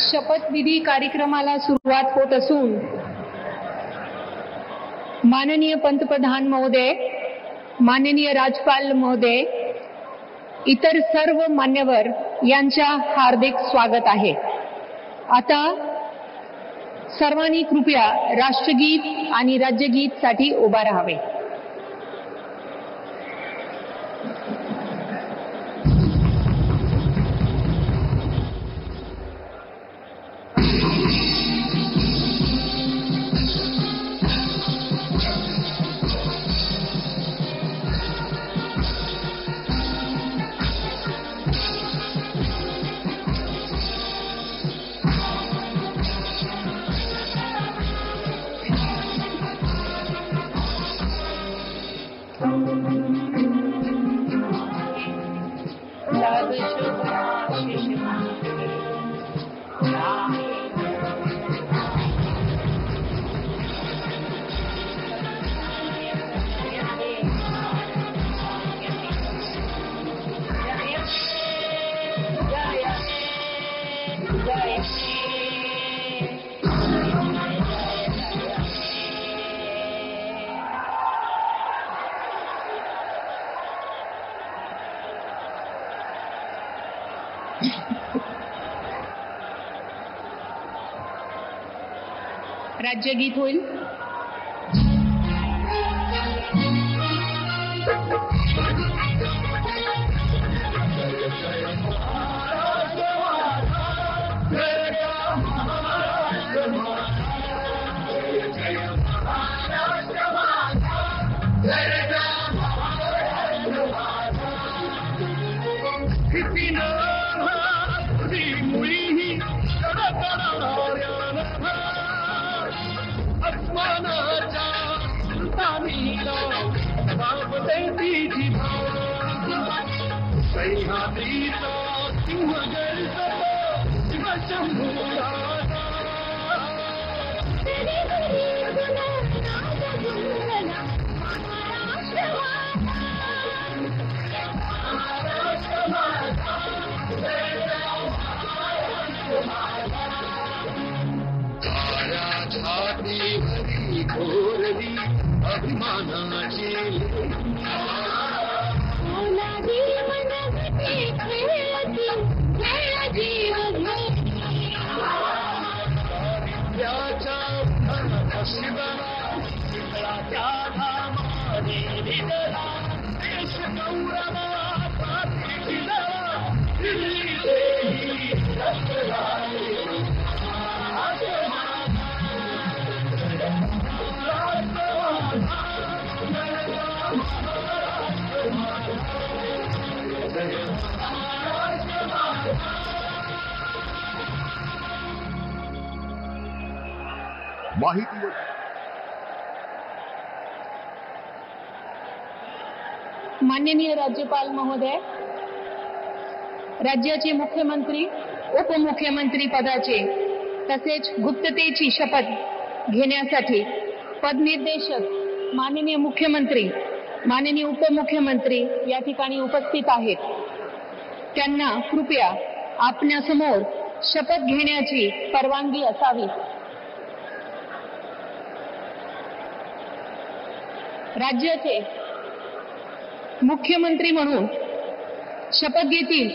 शपथविधी कार्यक्रमाला सुरुवात होत असून माननीय पंतप्रधान महोदय, माननीय राज्यपाल महोदय, इतर सर्व मान्यवर यांच्या हार्दिक स्वागत आहे। आता सर्वांनी कृपया राष्ट्रगीत आणि राज्यगीत साठी उभा राहावे। राज्यगीत होईल। माननीय राज्यपाल महोदय, राज्याचे मुख्यमंत्री, उपमुख्यमंत्री पदाचे तसेच गुप्ततेची शपथ घेण्यासाठी पदनिर्देशक माननीय मुख्यमंत्री, माननीय उपमुख्यमंत्री या ठिकाणी उपस्थित आहेत। त्यांना कृपया आपल्यासमोर शपथ घेण्याची परवानगी असावी। राज्याचे मुख्यमंत्री म्हणून शपथ घेतील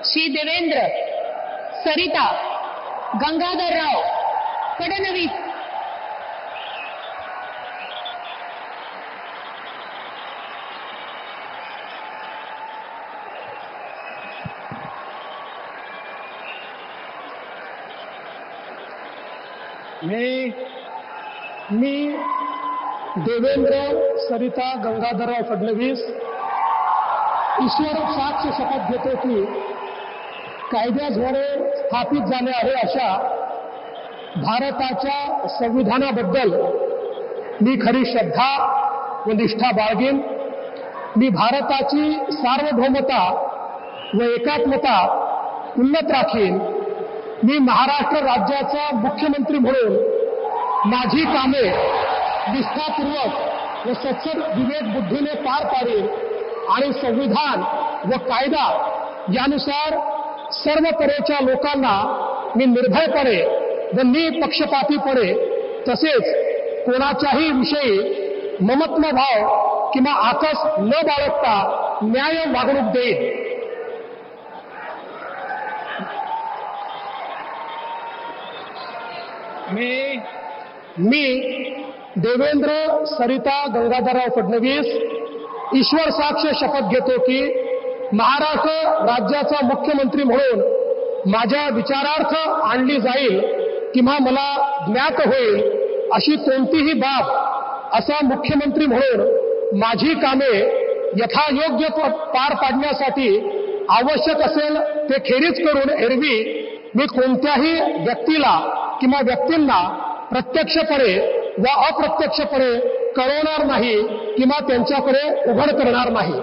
श्री देवेंद्र सरिता गंगाधरराव फडणवीस। मी देवेंद्र सरिता गंगाधरराव फडणवीस ईश्वर साक्ष शपथ घेतो की कायद्याद्वारे स्थापित झाले अशा भारताच्या संविधानाबद्दल मी खरी श्रद्धा व निष्ठा बाळगेन। मी भारताची सार्वभौमता व एकात्मता उन्नत राखीन। मी महाराष्ट्र राज्याचा मुख्यमंत्री म्हणून माझी कामे निष्ठापूर्वक व सत्सद विवेक बुद्धीने पार पाडेल आणि संविधान व कायदा यानुसार सर्व तऱ्हेच्या लोकांना मी निर्भयपणे व निपक्षपातीपणे तसेच कोणाच्याही विषयी ममत्व भाव किंवा आकस न बाळगता न्याय वागणूक देईन. मी देवेंद्र सरिता गंगाधरराव फडणवीस ईश्वर साक्ष शपथ घेतो की महाराष्ट्र राज्याचा मुख्यमंत्री म्हणून माझ्या विचारार्थ आणली जाईल किंवा मला ज्ञात होईल अशी कोणतीही बाब असा मुख्यमंत्री म्हणून माझी कामे यथायोग्य पार पाडण्यासाठी आवश्यक असेल ते खेरीज करून एरवी मी कोणत्याही व्यक्तीला किंवा व्यक्तींना प्रत्यक्षपणे व अप्रत्यक्षपणे कळवणार नाही किंवा त्यांच्याकडे उघड करणार नाही.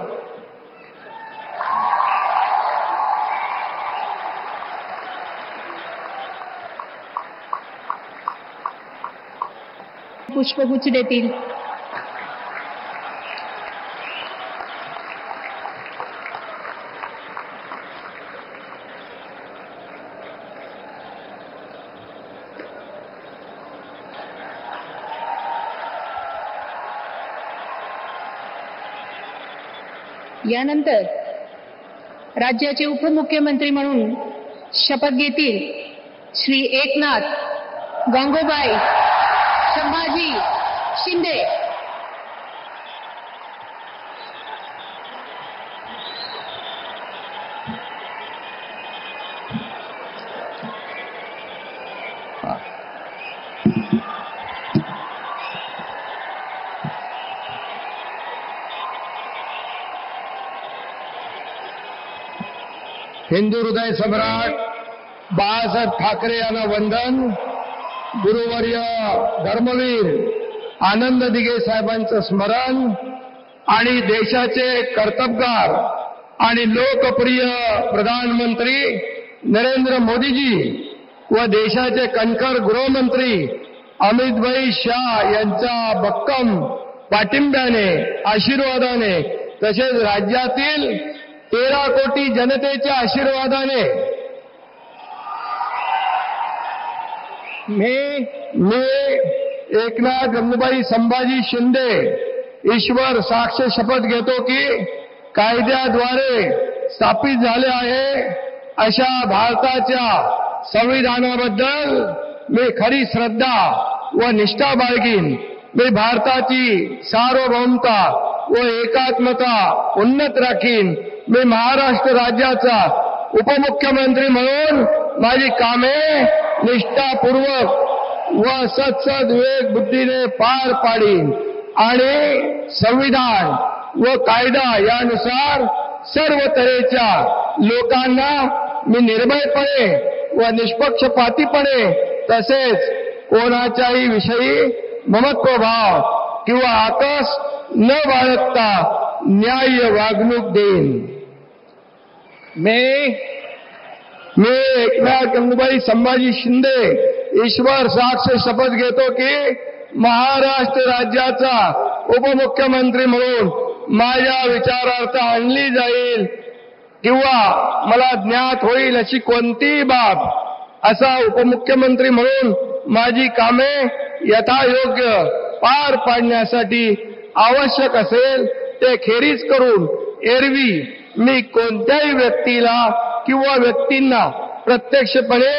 पुष्पगुच्छ देतील. यानंतर राज्याचे उपमुख्यमंत्री म्हणून शपथ घेतील श्री एकनाथ गंगूबाई संभाजी शिंदे. हिंदू हृदय सम्राट बाळासाहेब ठाकरे यांना वंदन. गुरुवर्य धर्मवीर आनंद दिघे साहेबांचं स्मरण आणि देशाचे कर्तबगार आणि लोकप्रिय प्रधानमंत्री नरेंद्र मोदीजी व देशाचे कणखर गृहमंत्री अमितभाई शाह यांच्या भक्कम पाठिंब्याने आशीर्वादाने तसेच राज्यातील 13 कोटी जनतेच्या आशीर्वादाने मी एकनाथ गंगूबाई संभाजी शिंदे ईश्वर साक्ष शपथ घेतो की कायद्याद्वारे स्थापित झाले आहे अशा भारताच्या संविधानाबद्दल मी खरी श्रद्धा व निष्ठा बाळगीन. मी भारताची सार्वभौमता व एकात्मता उन्नत राखीन. मी महाराष्ट्र राज्याचा उपमुख्यमंत्री म्हणून माझी कामे निष्ठापूर्वक व सत्सद्विवेक बुद्धीने पार पाडीन आणि संविधान व कायदा यानुसार सर्व तऱ्हेच्या लोकांना मी निर्भयपणे व निष्पक्षपातीपणे तसेच कोणाच्याही विषयी ममत्वभाव किंवा आकस न बाळगता न्याय्य वागणूक देईन. मी एकनाथ गंगूबाई संभाजी शिंदे ईश्वर साक्ष शपथ घेतो की महाराष्ट्र राज्याचा उपमुख्यमंत्री म्हणून माझ्या विचारार्थ आणली जाईल किंवा मला ज्ञात होईल अशी कोणतीही बाब असा उपमुख्यमंत्री म्हणून माझी कामे यथायोग्य पार पाडण्यासाठी आवश्यक असेल ते खेरीज करून एरवी मी कोणत्याही व्यक्तीला किंवा व्यक्तींना प्रत्यक्षपणे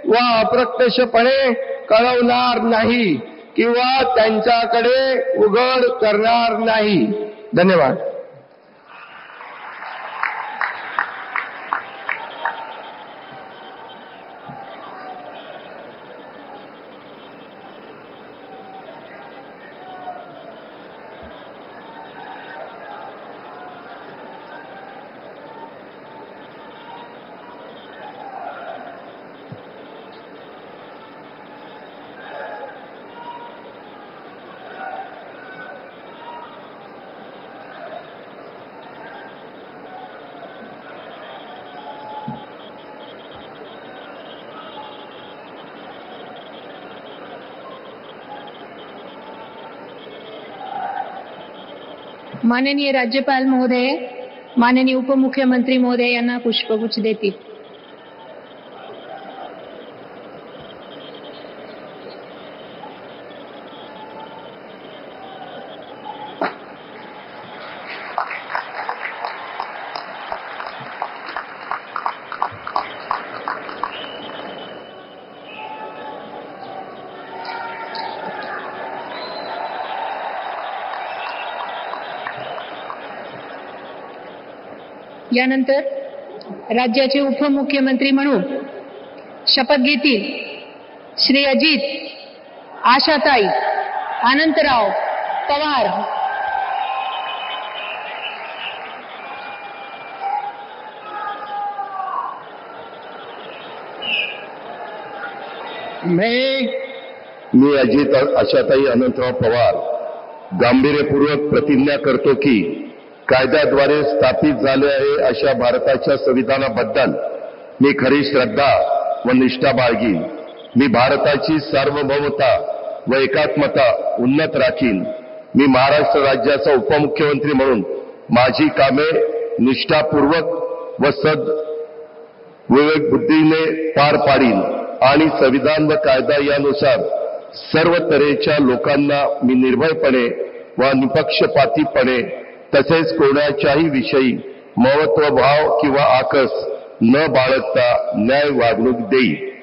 व अप्रत्यक्षपणे कळवणार नाही किंवा त्यांच्याकडे उघड करणार नाही. धन्यवाद. माननीय राज्यपाल महोदय, माननीय उपमुख्यमंत्री महोदय यांना पुष्पगुच्छ देतील. यानंतर राज्याचे उपमुख्यमंत्री म्हणून शपथ घेतील श्री अजित आशाताई अनंतराव पवार। मी अजित आशाताई अनंतराव पवार गांभीर्यपूर्वक प्रतिज्ञा करतो की कायद्याद्वारे स्थापित झाले आहे अशा भारताच्या संविधानाबद्दल मी खरी श्रद्धा व निष्ठा बाळगीन। मी भारताची सार्वभौमता व एकात्मता उन्नत राखीन। मी महाराष्ट्र राज्याचा उपमुख्यमंत्री म्हणून माझी कामे निष्ठापूर्वक व विवेक बुद्धीने पार पाडीन आणि संविधान व कायदा यानुसार सर्व तऱ्हेच्या लोकांना मी निर्भयपणे व निपक्षपातीपणे तसेच कोणाच्याही विषयी महत्वभाव किंवा आकस न बाळगता न्याय वागणूक देईन।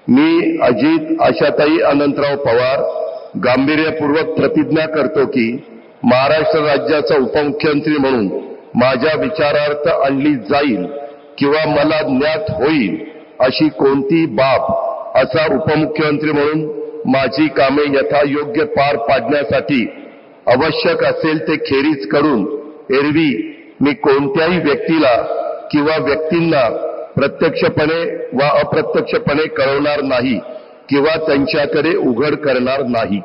मी अजित आशाताई अनंतराव पवार गांभीर्यपूर्वक प्रतिज्ञा करतो की महाराष्ट्र राज्याचा उपमुख्यमंत्री म्हणून माझ्या विचारार्थ आणली जाईल किंवा मला ज्ञात होईल अशी कोणती बाब असा उपमुख्यमंत्री म्हणून माझी कामे यथायोग्य पार पाडण्यासाठी आवश्यक असेल ते खेरीज करून एरवी मी कोणत्याही व्यक्तीला किंवा व्यक्तींना प्रत्यक्षपणे वा अप्रत्यक्षपणे कळवणार नाही किंवा त्यांच्याकडे उघड करणार नाही।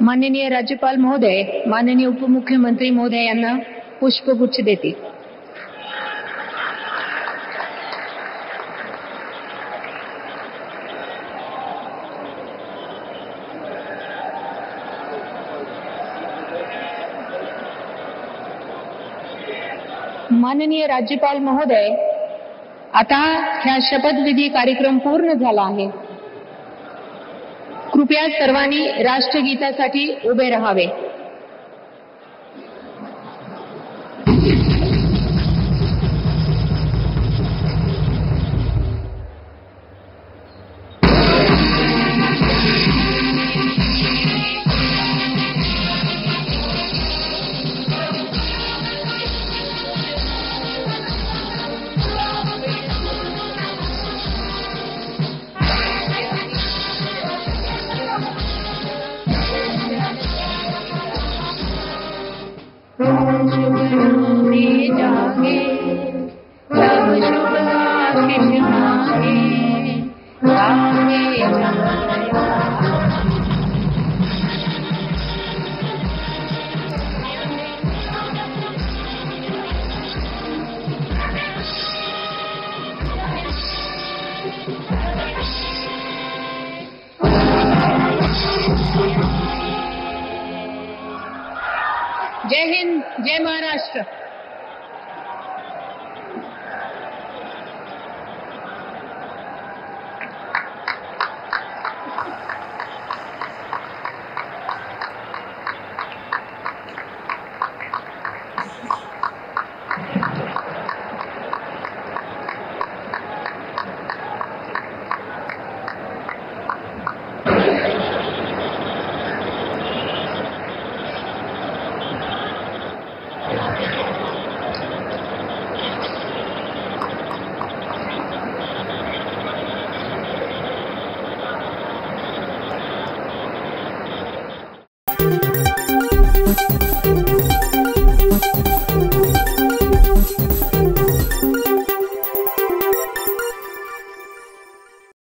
माननीय राज्यपाल महोदय माननीय उपमुख्यमंत्री महोदय यांना पुष्पगुच्छ देतील। माननीय राज्यपाल महोदय, आता ह्या शपथविधी कार्यक्रम पूर्ण झाला आहे। कृपया सर्वांनी राष्ट्रगीतासाठी उभे राहावे। जय हिंद, जय महाराष्ट्र।